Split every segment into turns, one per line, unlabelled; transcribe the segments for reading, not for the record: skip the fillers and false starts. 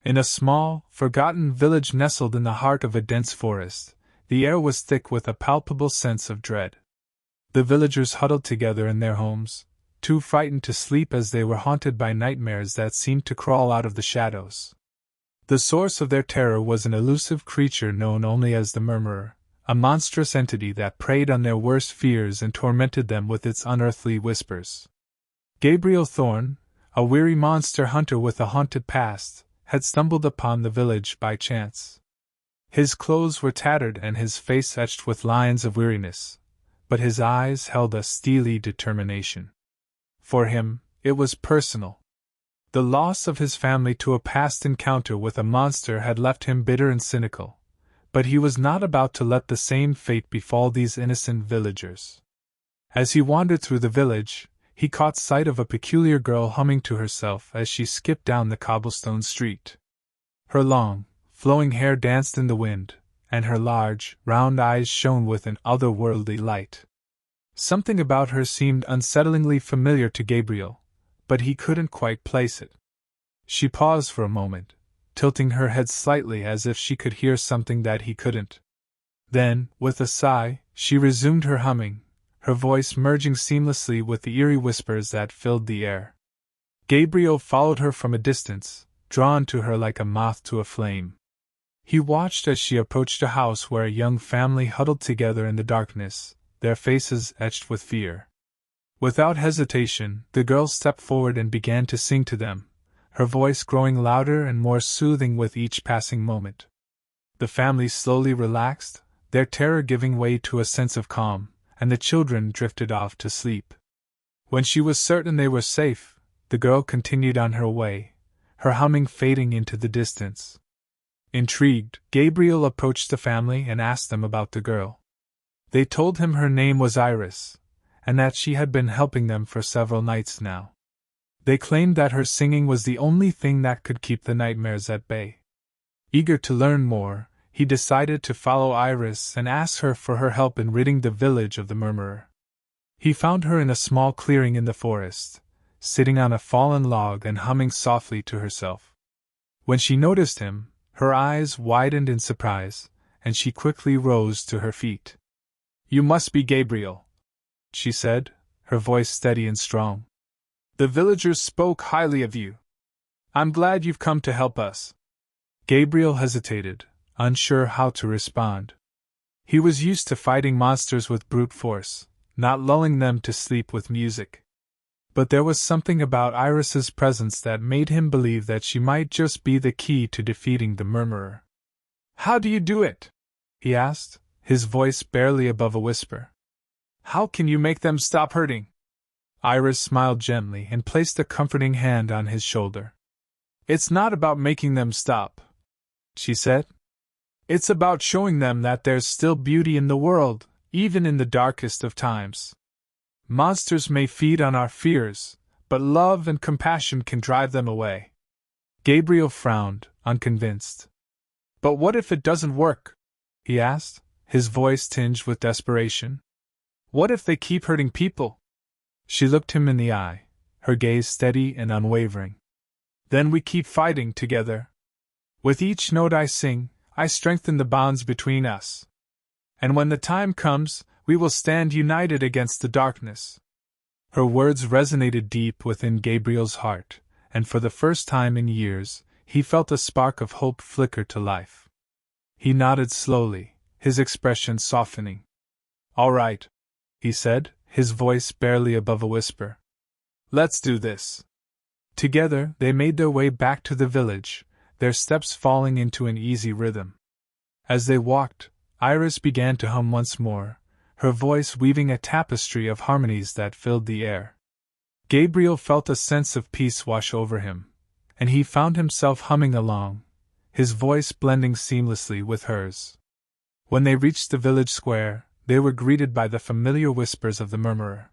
In a small, forgotten village nestled in the heart of a dense forest, the air was thick with a palpable sense of dread. The villagers huddled together in their homes, too frightened to sleep as they were haunted by nightmares that seemed to crawl out of the shadows. The source of their terror was an elusive creature known only as the Murmurer, a monstrous entity that preyed on their worst fears and tormented them with its unearthly whispers. Gabriel Thorne, a weary monster hunter with a haunted past, had stumbled upon the village by chance. His clothes were tattered and his face etched with lines of weariness, but his eyes held a steely determination. For him, it was personal. The loss of his family to a past encounter with a monster had left him bitter and cynical, but he was not about to let the same fate befall these innocent villagers. As he wandered through the village, he caught sight of a peculiar girl humming to herself as she skipped down the cobblestone street. Her long, flowing hair danced in the wind, and her large, round eyes shone with an otherworldly light. Something about her seemed unsettlingly familiar to Gabriel, but he couldn't quite place it. She paused for a moment, tilting her head slightly as if she could hear something that he couldn't. Then, with a sigh, she resumed her humming, her voice merging seamlessly with the eerie whispers that filled the air. Gabriel followed her from a distance, drawn to her like a moth to a flame. He watched as she approached a house where a young family huddled together in the darkness, their faces etched with fear. Without hesitation, the girl stepped forward and began to sing to them, her voice growing louder and more soothing with each passing moment. The family slowly relaxed, their terror giving way to a sense of calm, and the children drifted off to sleep. When she was certain they were safe, the girl continued on her way, her humming fading into the distance. Intrigued, Gabriel approached the family and asked them about the girl. They told him her name was Iris, and that she had been helping them for several nights now. They claimed that her singing was the only thing that could keep the nightmares at bay. Eager to learn more, he decided to follow Iris and ask her for her help in ridding the village of the Murmurer. He found her in a small clearing in the forest, sitting on a fallen log and humming softly to herself. When she noticed him, her eyes widened in surprise, and she quickly rose to her feet. "You must be Gabriel," she said, her voice steady and strong. "The villagers spoke highly of you. I'm glad you've come to help us." Gabriel hesitated, unsure how to respond. He was used to fighting monsters with brute force, not lulling them to sleep with music. But there was something about Iris's presence that made him believe that she might just be the key to defeating the Murmurer. "How do you do it?" he asked, his voice barely above a whisper. "How can you make them stop hurting?" Iris smiled gently and placed a comforting hand on his shoulder. "It's not about making them stop," she said. "It's about showing them that there's still beauty in the world, even in the darkest of times. Monsters may feed on our fears, but love and compassion can drive them away." Gabriel frowned, unconvinced. "But what if it doesn't work?" he asked, his voice tinged with desperation. "What if they keep hurting people?" She looked him in the eye, her gaze steady and unwavering. "Then we keep fighting together. With each note I sing, I strengthen the bonds between us. And when the time comes, we will stand united against the darkness." Her words resonated deep within Gabriel's heart, and for the first time in years, he felt a spark of hope flicker to life. He nodded slowly, his expression softening. "All right," he said, his voice barely above a whisper. "Let's do this." Together, they made their way back to the village, their steps falling into an easy rhythm. As they walked, Iris began to hum once more, her voice weaving a tapestry of harmonies that filled the air. Gabriel felt a sense of peace wash over him, and he found himself humming along, his voice blending seamlessly with hers. When they reached the village square, they were greeted by the familiar whispers of the Murmurer.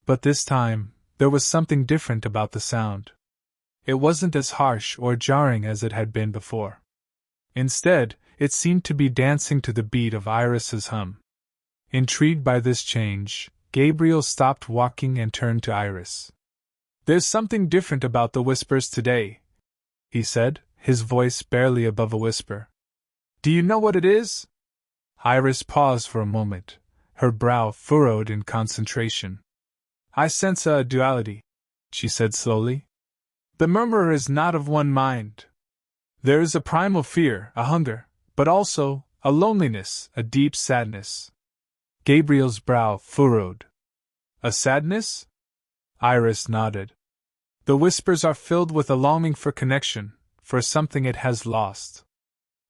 But this time, there was something different about the sound. It wasn't as harsh or jarring as it had been before. Instead, it seemed to be dancing to the beat of Iris's hum. Intrigued by this change, Gabriel stopped walking and turned to Iris. "There's something different about the whispers today," he said, his voice barely above a whisper. "Do you know what it is?" Iris paused for a moment, her brow furrowed in concentration. "I sense a duality," she said slowly. "The Murmurer is not of one mind. There is a primal fear, a hunger, but also a loneliness, a deep sadness." Gabriel's brow furrowed. "A sadness?" Iris nodded. "The whispers are filled with a longing for connection, for something it has lost.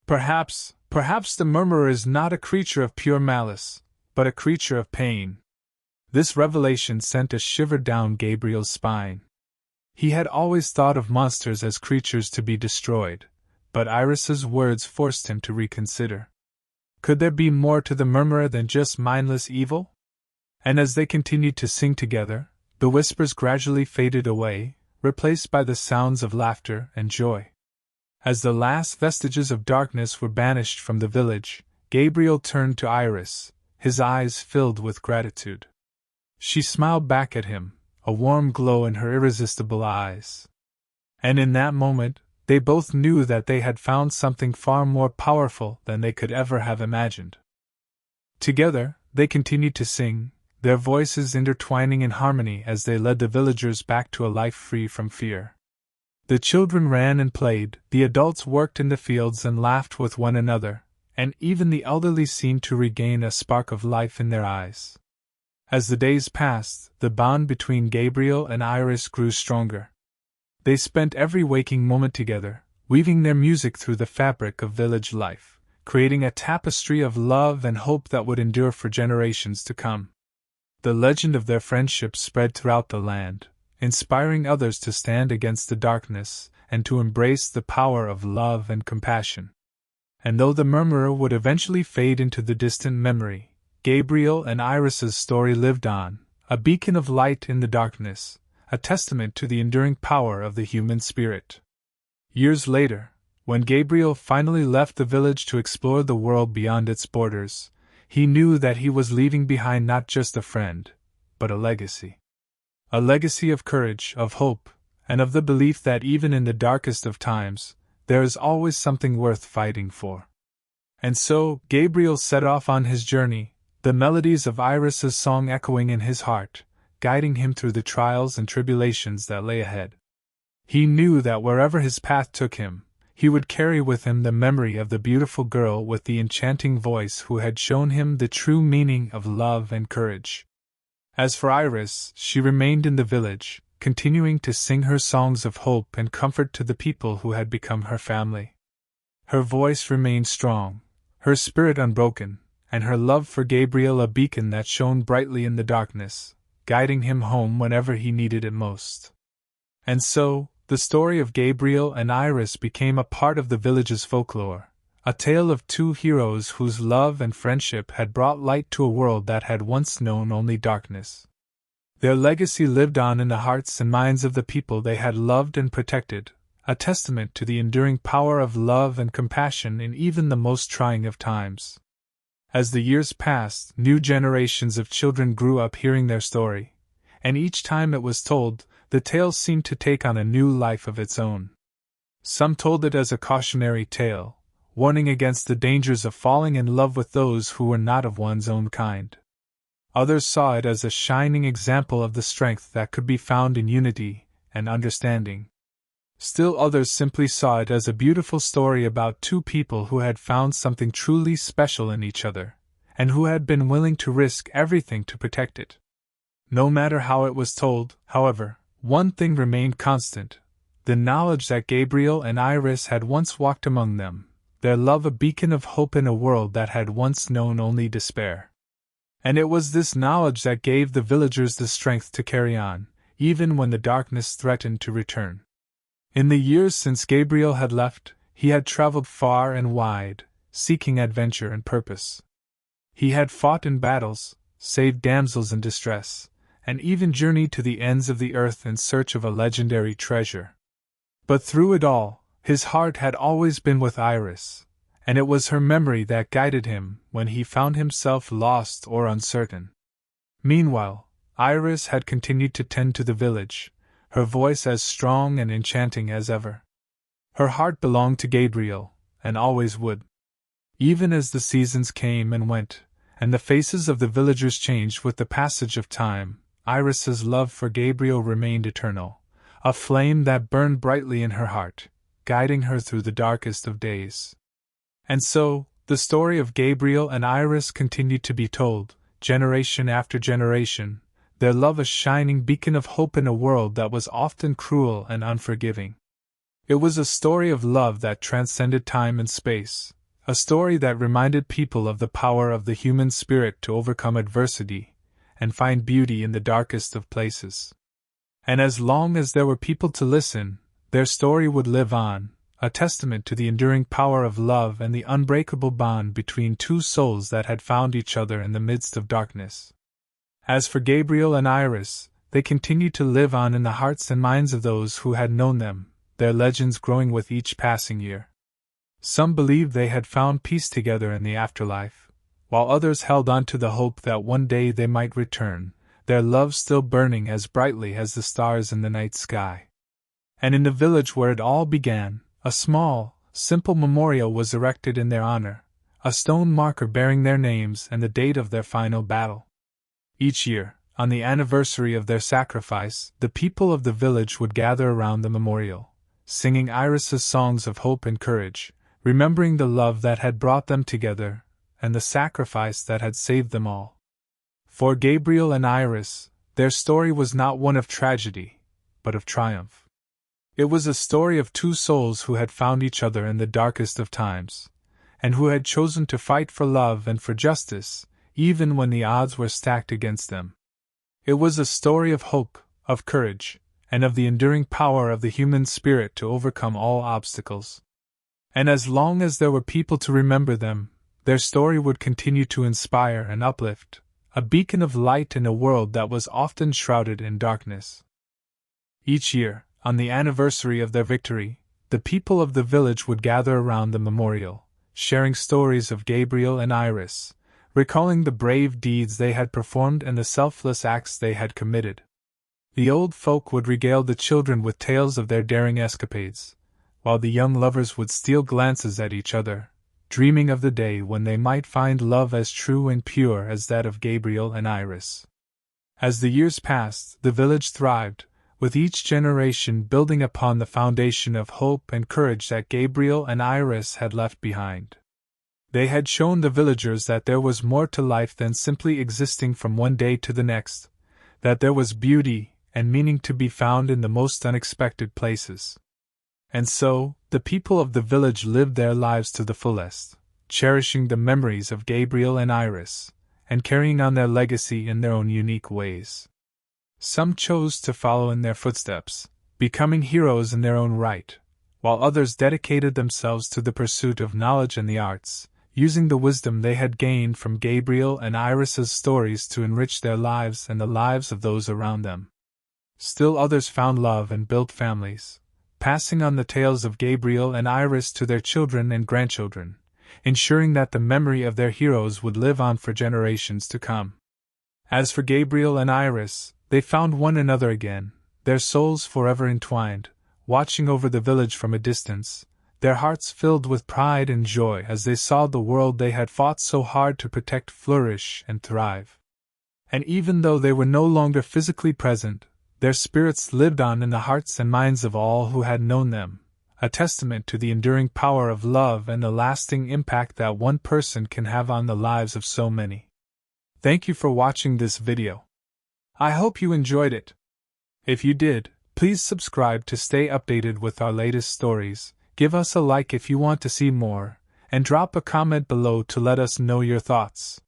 Perhaps the Murmurer is not a creature of pure malice, but a creature of pain." This revelation sent a shiver down Gabriel's spine. He had always thought of monsters as creatures to be destroyed, but Iris's words forced him to reconsider. Could there be more to the Murmurer than just mindless evil? And as they continued to sing together, the whispers gradually faded away, replaced by the sounds of laughter and joy. As the last vestiges of darkness were banished from the village, Gabriel turned to Iris, his eyes filled with gratitude. She smiled back at him, a warm glow in her irresistible eyes. And in that moment, they both knew that they had found something far more powerful than they could ever have imagined. Together, they continued to sing, their voices intertwining in harmony as they led the villagers back to a life free from fear. The children ran and played, the adults worked in the fields and laughed with one another, and even the elderly seemed to regain a spark of life in their eyes. As the days passed, the bond between Gabriel and Iris grew stronger. They spent every waking moment together, weaving their music through the fabric of village life, creating a tapestry of love and hope that would endure for generations to come. The legend of their friendship spread throughout the land, inspiring others to stand against the darkness and to embrace the power of love and compassion. And though the Murmurer would eventually fade into the distant memory, Gabriel and Iris's story lived on, a beacon of light in the darkness, a testament to the enduring power of the human spirit. Years later, when Gabriel finally left the village to explore the world beyond its borders, he knew that he was leaving behind not just a friend, but a legacy. A legacy of courage, of hope, and of the belief that even in the darkest of times, there is always something worth fighting for. And so, Gabriel set off on his journey, the melodies of Iris's song echoing in his heart, guiding him through the trials and tribulations that lay ahead. He knew that wherever his path took him, he would carry with him the memory of the beautiful girl with the enchanting voice who had shown him the true meaning of love and courage. As for Iris, she remained in the village, continuing to sing her songs of hope and comfort to the people who had become her family. Her voice remained strong, her spirit unbroken, and her love for Gabriel a beacon that shone brightly in the darkness, guiding him home whenever he needed it most. And so, the story of Gabriel and Iris became a part of the village's folklore, a tale of two heroes whose love and friendship had brought light to a world that had once known only darkness. Their legacy lived on in the hearts and minds of the people they had loved and protected, a testament to the enduring power of love and compassion in even the most trying of times. As the years passed, new generations of children grew up hearing their story, and each time it was told, the tale seemed to take on a new life of its own. Some told it as a cautionary tale, warning against the dangers of falling in love with those who were not of one's own kind. Others saw it as a shining example of the strength that could be found in unity and understanding. Still others simply saw it as a beautiful story about two people who had found something truly special in each other, and who had been willing to risk everything to protect it. No matter how it was told, however, one thing remained constant: the knowledge that Gabriel and Iris had once walked among them, their love a beacon of hope in a world that had once known only despair. And it was this knowledge that gave the villagers the strength to carry on, even when the darkness threatened to return. In the years since Gabriel had left, he had traveled far and wide, seeking adventure and purpose. He had fought in battles, saved damsels in distress, and even journeyed to the ends of the earth in search of a legendary treasure. But through it all, his heart had always been with Iris, and it was her memory that guided him when he found himself lost or uncertain. Meanwhile, Iris had continued to tend to the village, her voice as strong and enchanting as ever. Her heart belonged to Gabriel, and always would. Even as the seasons came and went, and the faces of the villagers changed with the passage of time, Iris's love for Gabriel remained eternal, a flame that burned brightly in her heart, guiding her through the darkest of days. And so, the story of Gabriel and Iris continued to be told, generation after generation, their love a shining beacon of hope in a world that was often cruel and unforgiving. It was a story of love that transcended time and space, a story that reminded people of the power of the human spirit to overcome adversity and find beauty in the darkest of places. And as long as there were people to listen, their story would live on, a testament to the enduring power of love and the unbreakable bond between two souls that had found each other in the midst of darkness. As for Gabriel and Iris, they continued to live on in the hearts and minds of those who had known them, their legends growing with each passing year. Some believed they had found peace together in the afterlife, while others held on to the hope that one day they might return, their love still burning as brightly as the stars in the night sky. And in the village where it all began, a small, simple memorial was erected in their honor, a stone marker bearing their names and the date of their final battle. Each year, on the anniversary of their sacrifice, the people of the village would gather around the memorial, singing Iris's songs of hope and courage, remembering the love that had brought them together, and the sacrifice that had saved them all. For Gabriel and Iris, their story was not one of tragedy, but of triumph. It was a story of two souls who had found each other in the darkest of times, and who had chosen to fight for love and for justice, even when the odds were stacked against them. It was a story of hope, of courage, and of the enduring power of the human spirit to overcome all obstacles. And as long as there were people to remember them, their story would continue to inspire and uplift, a beacon of light in a world that was often shrouded in darkness. Each year, on the anniversary of their victory, the people of the village would gather around the memorial, sharing stories of Gabriel and Iris, recalling the brave deeds they had performed and the selfless acts they had committed. The old folk would regale the children with tales of their daring escapades, while the young lovers would steal glances at each other, dreaming of the day when they might find love as true and pure as that of Gabriel and Iris. As the years passed, the village thrived, with each generation building upon the foundation of hope and courage that Gabriel and Iris had left behind. They had shown the villagers that there was more to life than simply existing from one day to the next, that there was beauty and meaning to be found in the most unexpected places. And so, the people of the village lived their lives to the fullest, cherishing the memories of Gabriel and Iris, and carrying on their legacy in their own unique ways. Some chose to follow in their footsteps, becoming heroes in their own right, while others dedicated themselves to the pursuit of knowledge and the arts, using the wisdom they had gained from Gabriel and Iris's stories to enrich their lives and the lives of those around them. Still others found love and built families, passing on the tales of Gabriel and Iris to their children and grandchildren, ensuring that the memory of their heroes would live on for generations to come. As for Gabriel and Iris, they found one another again, their souls forever entwined, watching over the village from a distance, their hearts filled with pride and joy as they saw the world they had fought so hard to protect flourish and thrive. And even though they were no longer physically present, their spirits lived on in the hearts and minds of all who had known them, a testament to the enduring power of love and the lasting impact that one person can have on the lives of so many. Thank you for watching this video. I hope you enjoyed it. If you did, please subscribe to stay updated with our latest stories, give us a like if you want to see more, and drop a comment below to let us know your thoughts.